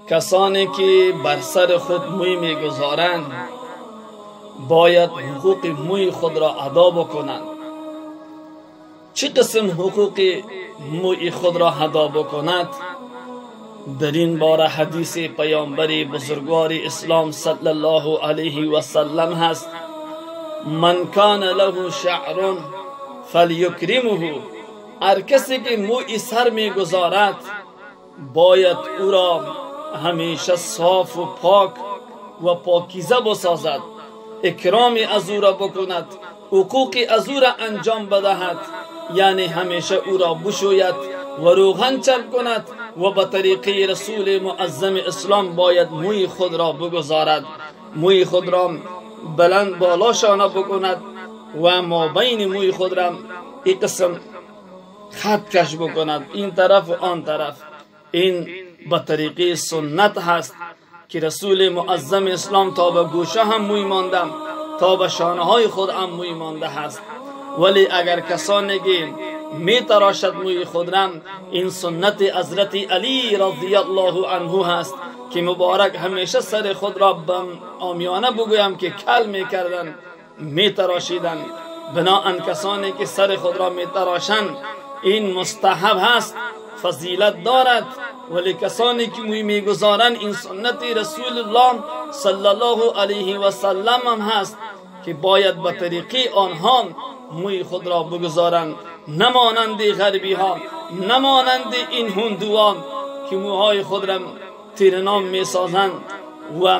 کسانی که بر سر خود موی میگذارند باید حقوق موی خود را ادا بکنند. چه قسم حقوق موی خود را ادا بکند؟ در این باره حدیث پیامبر بزرگوار اسلام صلی الله علیه و سلم هست: من کان له شعر فلیکرمه. هر کسی که موی سر میگذارد باید او را همیشه صاف و پاک و پاکیزه بسازد، اکرام از او را بکند، حقوق از او را انجام بدهد، یعنی همیشه او را بشوید و روغن چرب کند و به طریقه رسول معظم اسلام باید موی خود را بگذارد، موی خود را بلند بالا شانه بکند و ما بین موی خود را یک قسم خط کش بکند، این طرف و آن طرف. این به طریقه سنت هست که رسول معظم اسلام تا به گوشه هم موی مانده، تا به شانه های خود هم موی مانده هست. ولی اگر کسانی که می تراشد موی خود را، این سنت حضرت علی رضی الله عنه هست که مبارک همیشه سر خود را به عامیانه بگویم که کل می کردن، می تراشیدن. بناهن کسانی که سر خود را می تراشند این مستحب هست، فضیلت دارد. ولی کسانی که موی میگذارند این سنت رسول الله صلی الله علیه و سلم هم هست که باید به طریقه آنها موی خود را بگذارند، نمانند غربی ها، نمانند این هندوان که موهای خود را تیرنام می سازند و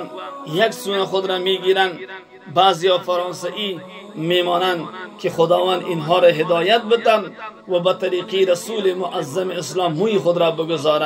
یک سون خود را می گیرند. بعضی ها فرانسوی میمانند که خداوند اینها را هدایت بدن و به طریقه رسول معظم اسلام موی خود را بگذارند.